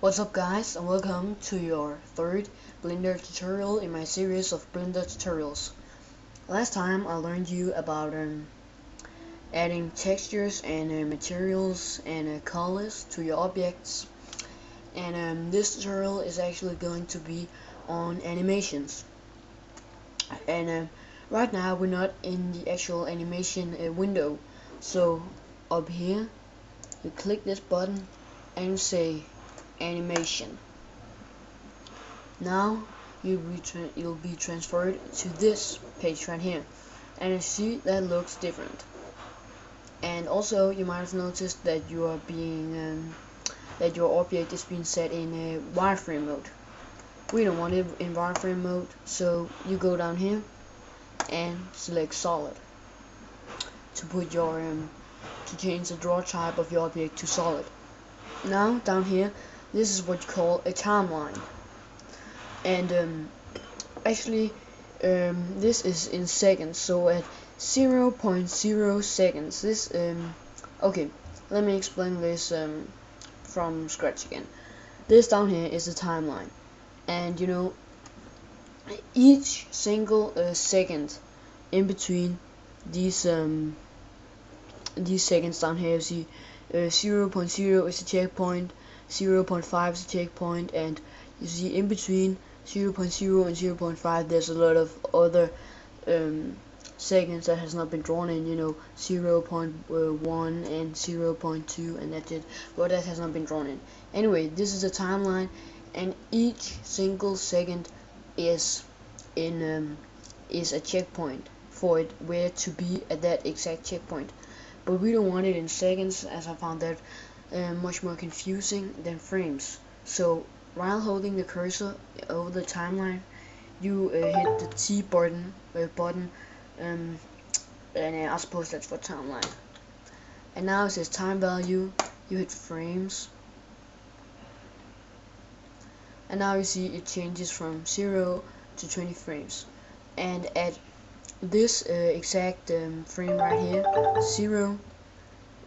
What's up guys, and welcome to your third Blender tutorial in my series of Blender tutorials. Last time I learned you about adding textures and materials and colors to your objects, and this tutorial is actually going to be on animations. And right now we're not in the actual animation window, so up here you click this button and say animation. Now you'll be transferred to this page right here, and you see that looks different. And also you might have noticed that you are being that your object is being set in a wireframe mode. We don't want it in wireframe mode, so you go down here and select solid to put your to change the draw type of your object to solid. Now down here, this is what you call a timeline, and actually this is in seconds, so at 0.0 seconds this okay, let me explain this from scratch again. This down here is the timeline, and you know, each single second in between these seconds down here, you see 0.0 is the checkpoint, 0.5 is the checkpoint, and you see in between 0.0 and 0.5 there's a lot of other seconds that has not been drawn in, you know, 0.1 and 0.2, and that's it, but that has not been drawn in. Anyway, this is a timeline, and each single second is a checkpoint for it where to be at that exact checkpoint. But we don't want it in seconds, as I found that much more confusing than frames. So while holding the cursor over the timeline, you hit the T button, and I suppose that's for timeline. And now it says time value. You hit frames, and now you see it changes from 0 to 20 frames. And at this exact frame right here, 0,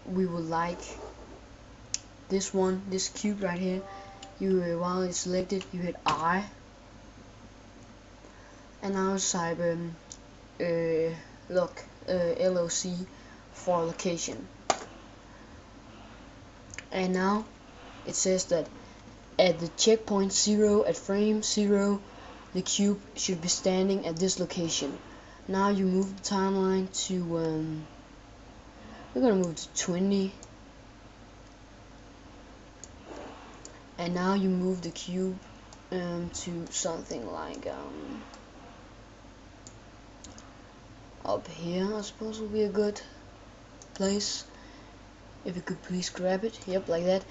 we would like this one, this cube right here. You while it's selected, you hit I, and now type LOC for location. And now it says that at the checkpoint 0, at frame 0, the cube should be standing at this location. Now you move the timeline to we're gonna move to 20, and now you move the cube to something like up here, I suppose will be a good place. If you could please grab it, yep, like that.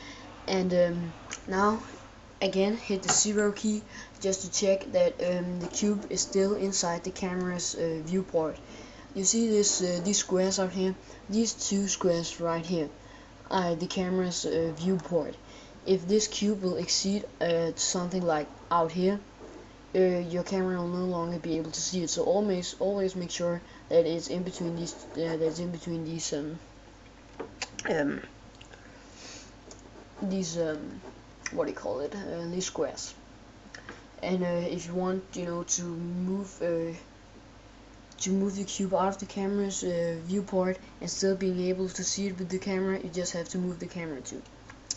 And now again hit the 0 key just to check that the cube is still inside the camera's viewport. You see this these squares out here, these two squares right here are the camera's viewport. If this cube will exceed something like out here, your camera will no longer be able to see it. So always make sure that it's in between these what do you call it, these squares. And if you want, you know, to move the cube out of the camera's viewport and still being able to see it with the camera, you just have to move the camera too.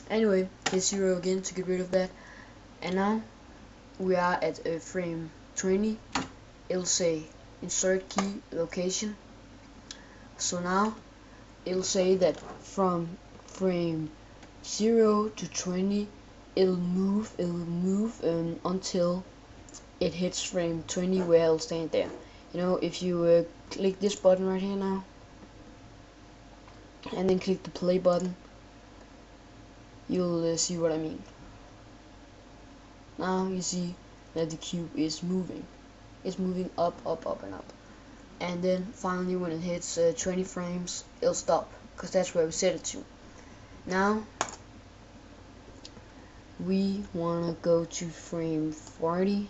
Anyway, hit 0 again to get rid of that. And now we are at frame 20. It'll say insert key location. So now it'll say that from frame 0 to 20 it'll move until it hits frame 20, where it'll stand there. You know, if you click this button right here now and then click the play button, you'll see what I mean. Now you see that the cube is moving. It's moving up and up, and then finally when it hits 20 frames it'll stop, because that's where we set it to. Now we want to go to frame 40,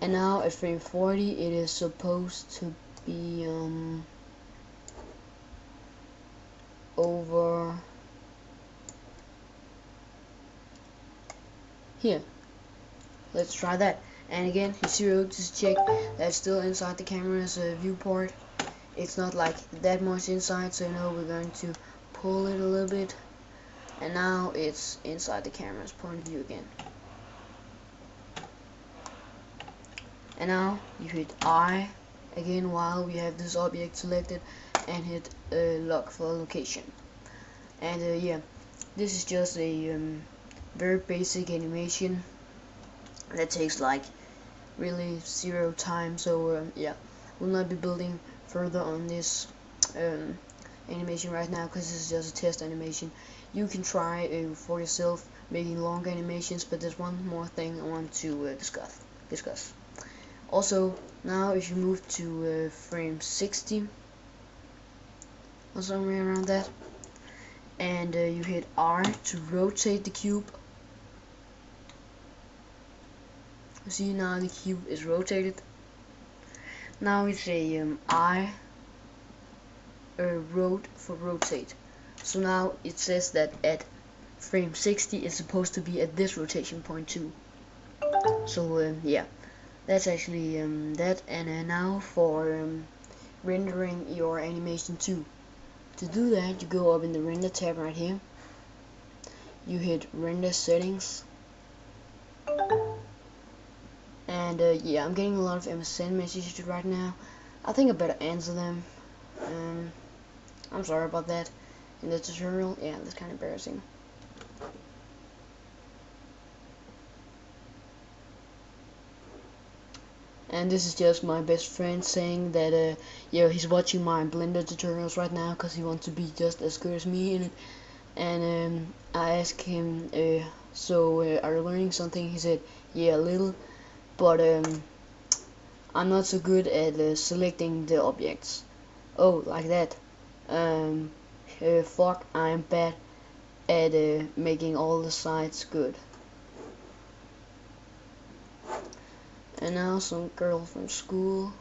and now at frame 40 it is supposed to be over here. Let's try that. And again, hit 0 just check that's still inside the camera's viewport. It's not like that much inside, so we're going to pull it a little bit, and now it's inside the camera's point of view again. And now you hit I again while we have this object selected, and hit lock for location. And yeah, this is just a very basic animation that takes like really 0 time, so yeah, we'll not be building further on this animation right now because this is just a test animation. You can try for yourself making longer animations, but there's one more thing I want to discuss. Also, now if you move to frame 60 or somewhere around that, and you hit R to rotate the cube. See, now the cube is rotated. Now it's a I rot for rotate. So now it says that at frame 60 it's supposed to be at this rotation point too. So yeah, that's actually that. And now for rendering your animation too. To do that, you go up in the render tab right here. You hit render settings. And yeah, I'm getting a lot of MSN messages right now. I think I better answer them. I'm sorry about that. In the tutorial, yeah, that's kind of embarrassing. And this is just my best friend saying that yeah, he's watching my Blender tutorials right now because he wants to be just as good as me in it. And I asked him, so are you learning something? He said, yeah, a little, but I'm not so good at selecting the objects. Oh, like that. Fuck, I'm bad at making all the sides good. And now some girl from school,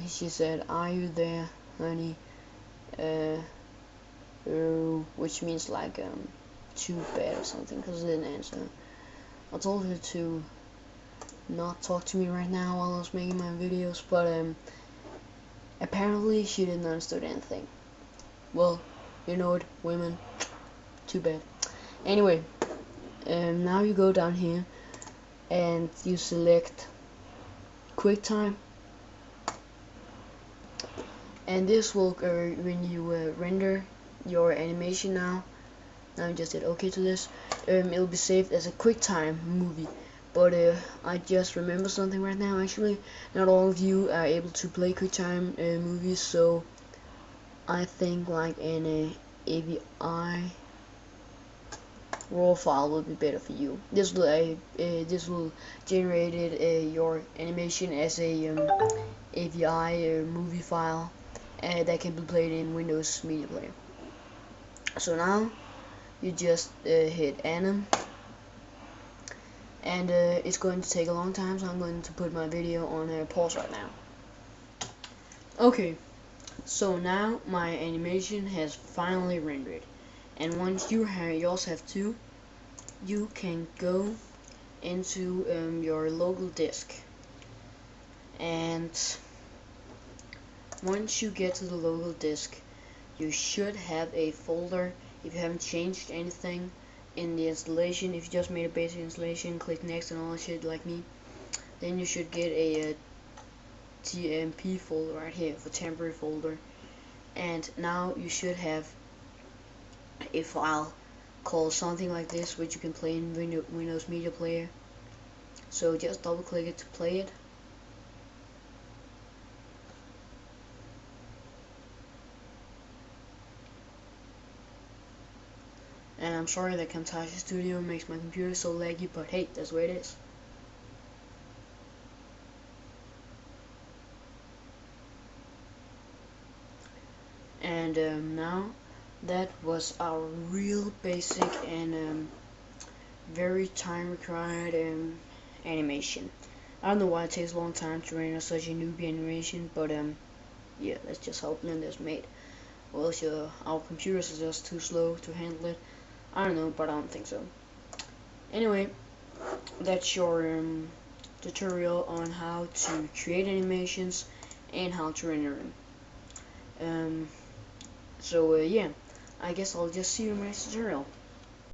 she said, are you there, honey? Which means like too bad or something, because I didn't answer. I told her to not talk to me right now while I was making my videos, but apparently she didn't understand anything. Well, you know it, women, too bad. Anyway, now you go down here and you select QuickTime, and this will when you render your animation. Now you just hit OK to this. It'll be saved as a QuickTime movie, but I just remember something right now. Actually, not all of you are able to play QuickTime movies, so I think like an AVI raw file will be better for you. This will generate your animation as a AVI movie file that can be played in Windows Media Player. So now you just hit anim, and it's going to take a long time, so I'm going to put my video on pause right now. Okay, so now my animation has finally rendered, and once you also have to, you can go into your local disk, and once you get to the local disk, you should have a folder. If you haven't changed anything in the installation, if you just made a basic installation, click next and all that shit like me, then you should get a TMP folder right here for temporary folder. And now you should have a file called something like this, which you can play in Windows Media Player. So just double click it to play it. And I'm sorry that Camtasia Studio makes my computer so laggy, but hey, that's the way it is. And now that was our real basic and very time required animation. I don't know why it takes a long time to render such a newbie animation, but yeah, that's just how Blender is made. Well, sure, our computers are just too slow to handle it. I don't know, but I don't think so. Anyway, that's your tutorial on how to create animations and how to render them. Yeah, I guess I'll just see you in my next tutorial.